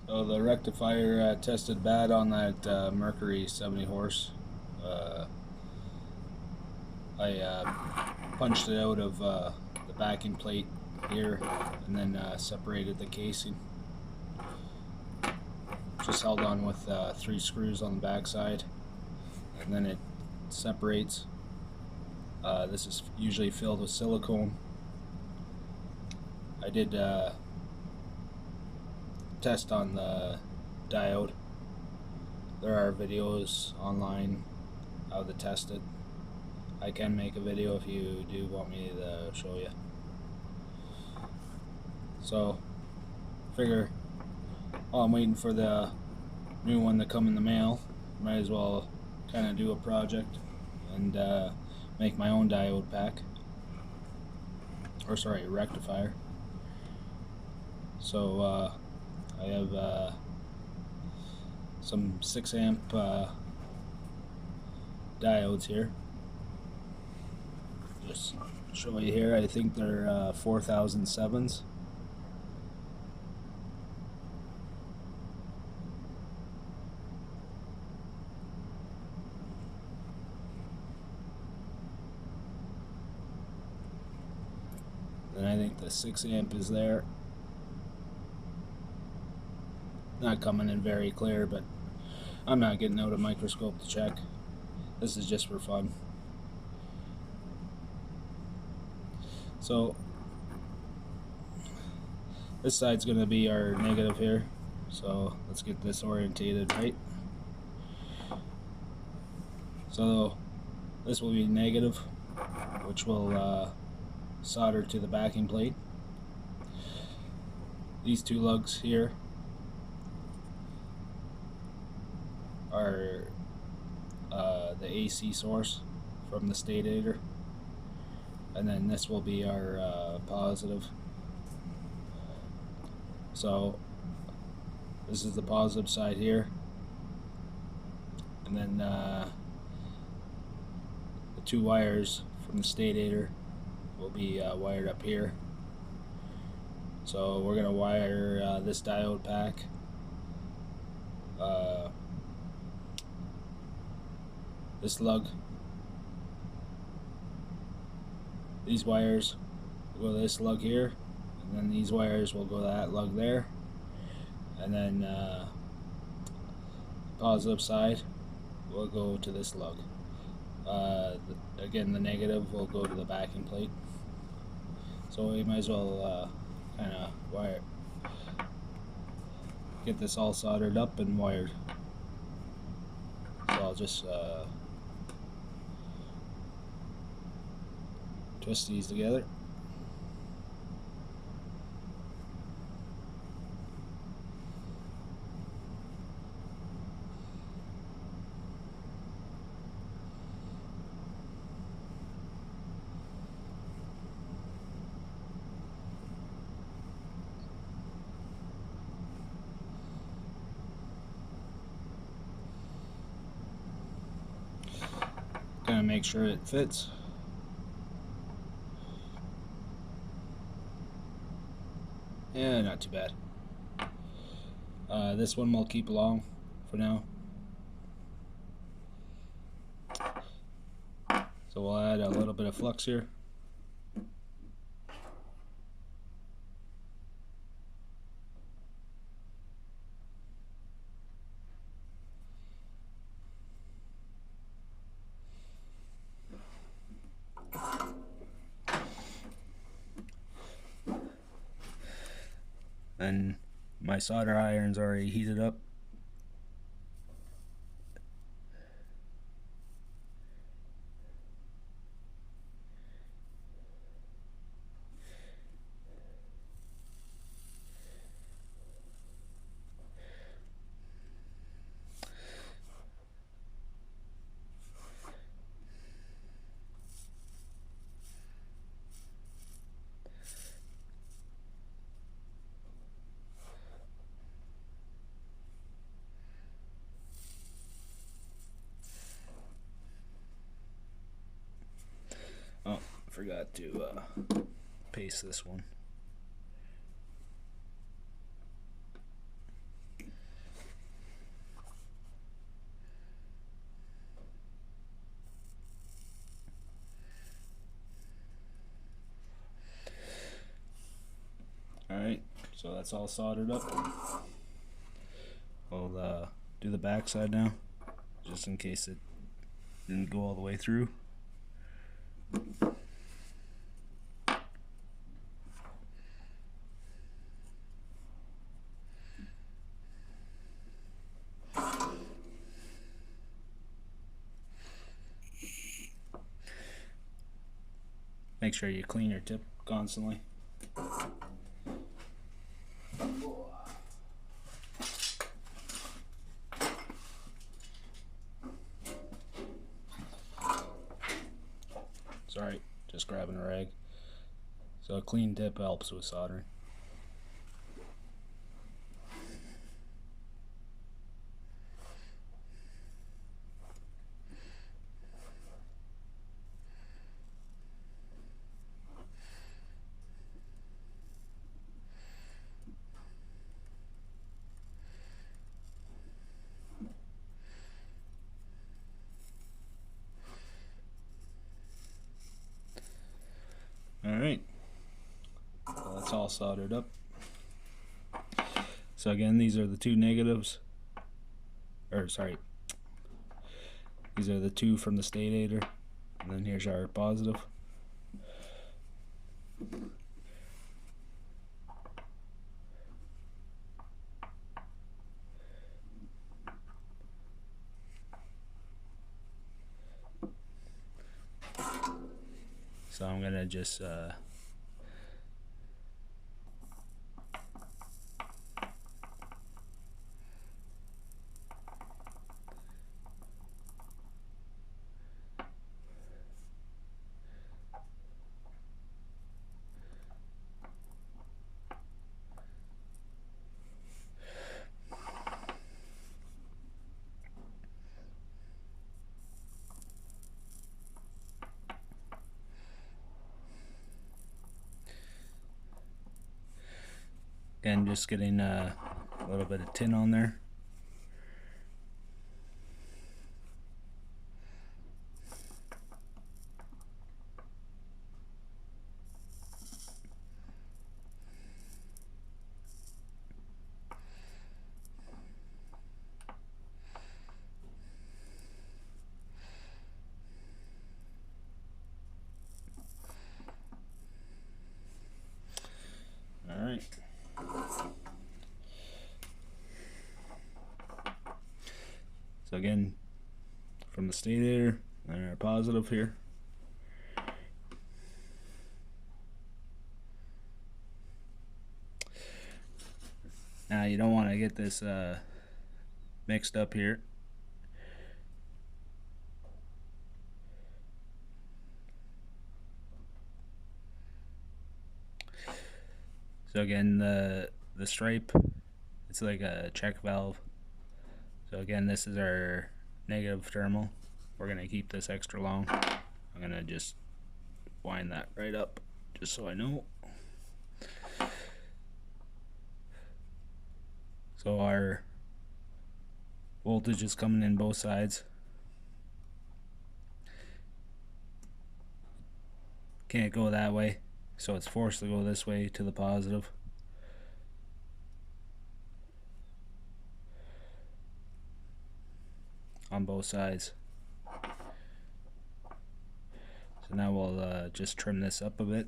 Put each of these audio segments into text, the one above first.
So the rectifier tested bad on that Mercury 70 horse. I punched it out of the backing plate here and then separated the casing. Just held on with 3 screws on the back side, and then it separates. This is usually filled with silicone. I did test on the diode. There are videos online how to test it. I can make a video if you do want me to show you. So, figure while I'm waiting for the new one to come in the mail, might as well kind of do a project and make my own diode pack. Or sorry, rectifier. So I have some 6 amp diodes here. Just show you here, I think they're 4007s. And I think the 6 amp is there. Not coming in very clear, but I'm not getting out a microscope to check. This is just for fun. So this side's going to be our negative here. So let's get this orientated right. So this will be negative, which will solder to the backing plate. These 2 lugs here are the AC source from the stator, and then this will be our positive. So this is the positive side here, and then the 2 wires from the stator will be wired up here. So we're going to wire this diode pack this lug. These wires will go to this lug here, and then these wires will go to that lug there, and then positive side will go to this lug. Again, the negative will go to the backing plate. So we might as well kind of get this all soldered up and wired. So I'll just twist these together. Gonna make sure it fits. Yeah, not too bad. This one will keep along for now. So we'll add a little bit of flux here. And my solder iron's already heated up. Oh, forgot to paste this one. Alright, so that's all soldered up. We'll do the back side now, just in case it didn't go all the way through. Make sure you clean your tip constantly. Sorry, just grabbing a rag. So a clean tip helps with soldering. Alright, so that's all soldered up. So again, these are the two negatives, or sorry, these are the two from the statator, and then here's our positive. So I'm gonna just again, just getting a little bit of tin on there. Alright. So again, from the statator and our positive here. Now you don't want to get this mixed up here. So again, the stripe, it's like a check valve. So again, this is our negative terminal. We're gonna keep this extra long. I'm gonna just wind that right up, just so I know. So our voltage is coming in both sides. Can't go that way, so it's forced to go this way to the positive. On both sides. So now we'll just trim this up a bit.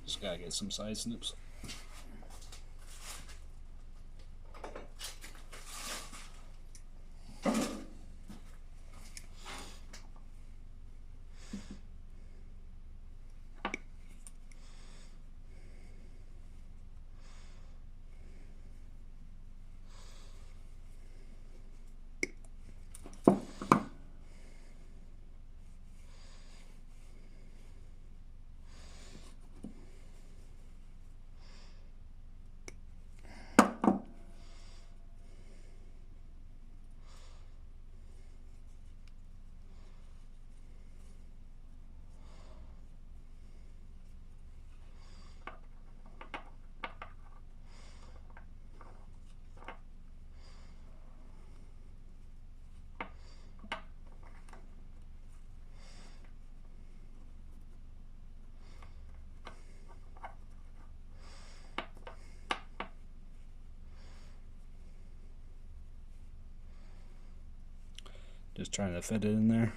Just gotta get some side snips. Just trying to fit it in there.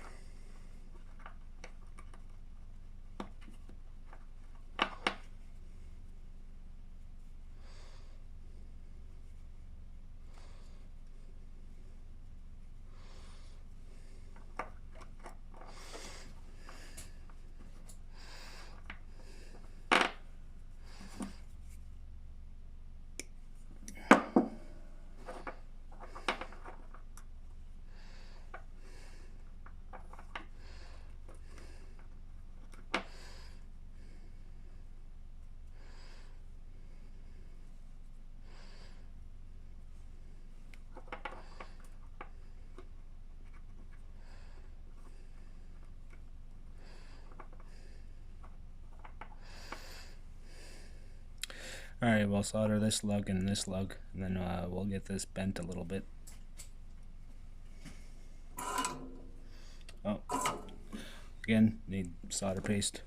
Alright, we'll solder this lug and this lug, and then we'll get this bent a little bit. Oh, again, need solder paste.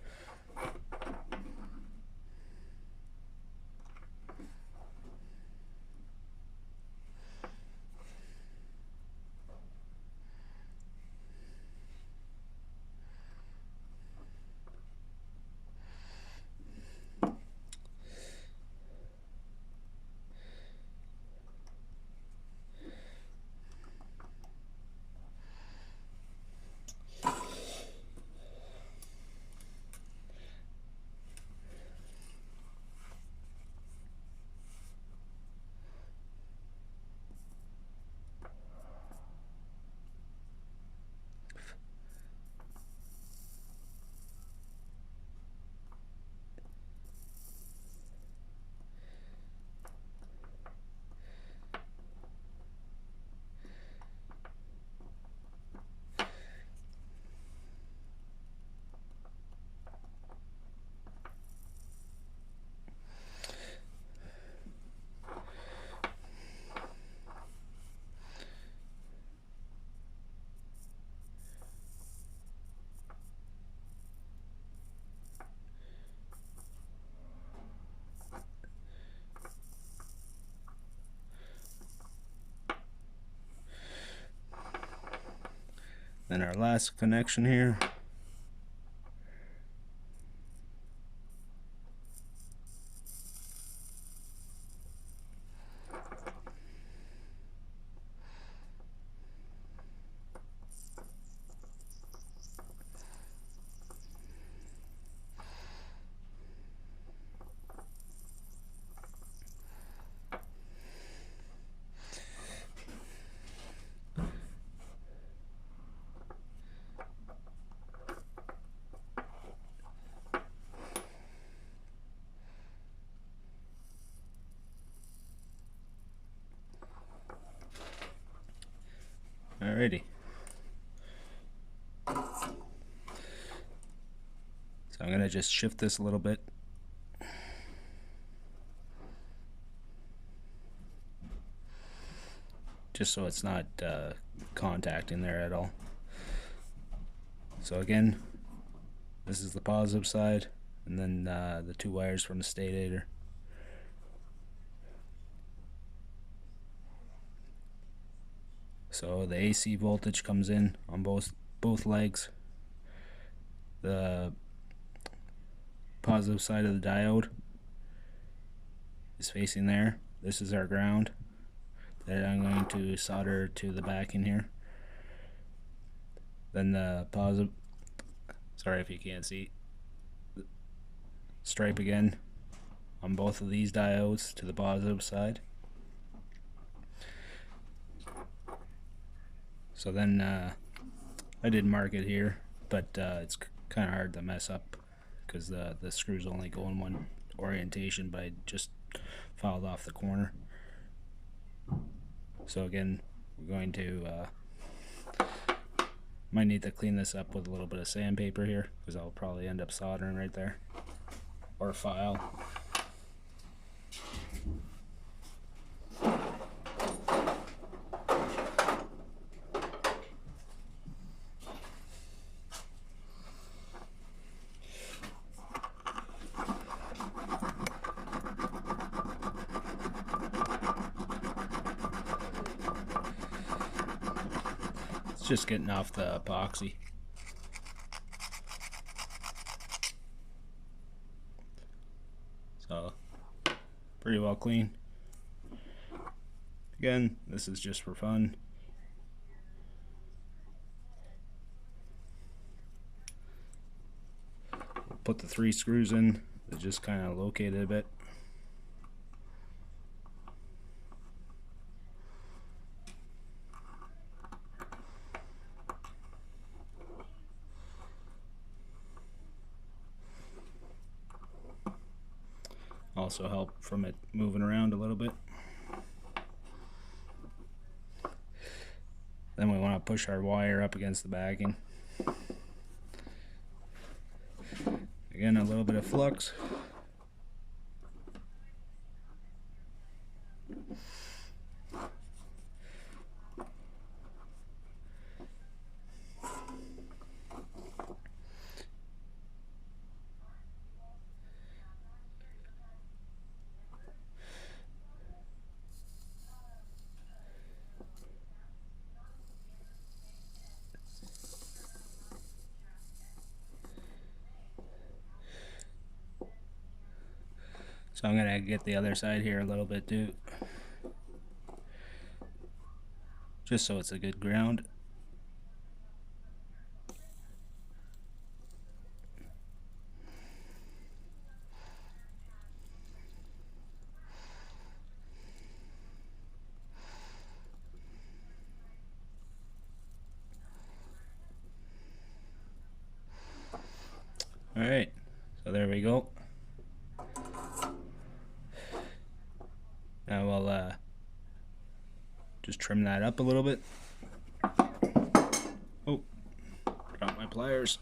Then our last connection here. Alrighty. So I'm going to just shift this a little bit. Just so it's not contacting there at all. So again, this is the positive side, and then the two wires from the stator. So the AC voltage comes in on both legs. The positive side of the diode is facing there. This is our ground that I'm going to solder to the back in here. Then the positive, sorry if you can't see, stripe again on both of these diodes to the positive side. So then I did mark it here, but it's kind of hard to mess up because the screws only go in one orientation, but I just filed off the corner. So again, we're going to might need to clean this up with a little bit of sandpaper here, because I'll probably end up soldering right there, or file. just getting off the epoxy. So pretty well clean. Again, this is just for fun. Put the 3 screws in to just kind of locate it a bit. Also help from it moving around a little bit. Then we want to push our wire up against the backing. Again, a little bit of flux. So I'm gonna get the other side here a little bit too, just so it's a good ground. Alright, so there we go. Now we'll just trim that up a little bit. Oh, dropped my pliers.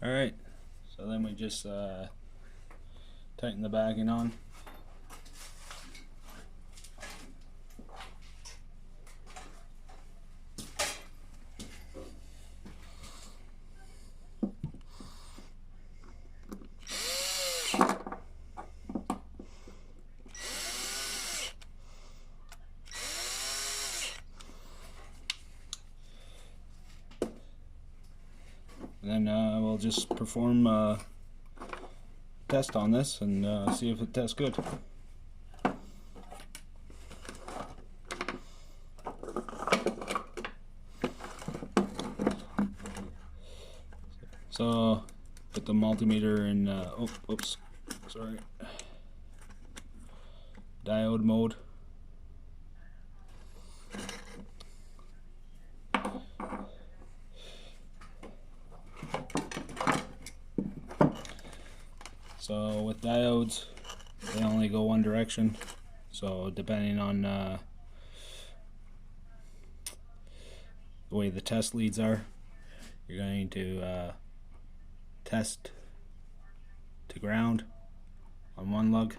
Alright, so then we just tighten the backing on. And then we'll just perform a test on this and see if it tests good. So put the multimeter in diode mode. So with diodes, they only go one direction. So depending on the way the test leads are, you're going to test to ground on one lug.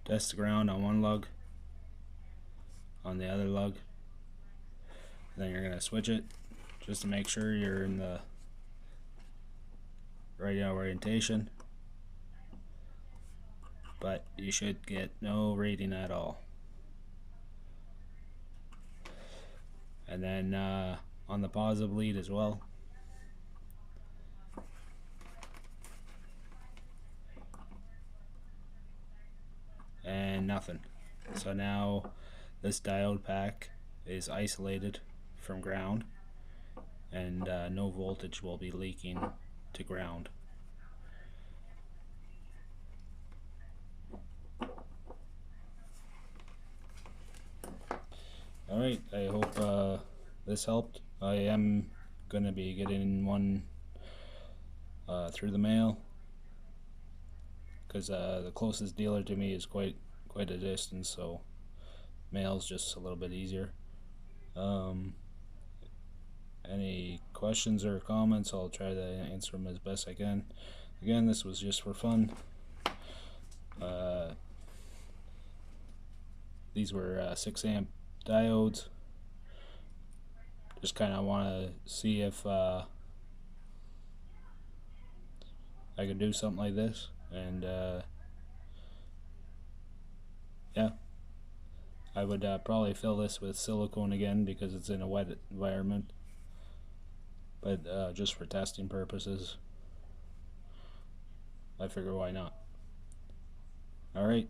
Test to ground on one lug, on the other lug. Then you're going to switch it just to make sure you're in the right orientation, but you should get no reading at all. And then on the positive lead as well. And nothing. So now this diode pack is isolated from ground, and no voltage will be leaking to ground. Alright, I hope this helped. I am going to be getting one through the mail, because the closest dealer to me is quite a distance, so mail's just a little bit easier. Any questions or comments, I'll try to answer them as best I can. Again, this was just for fun. These were 6 amp diodes. just kind of want to see if I could do something like this, and yeah, I would probably fill this with silicone again because it's in a wet environment, but just for testing purposes, I figure why not. Alright,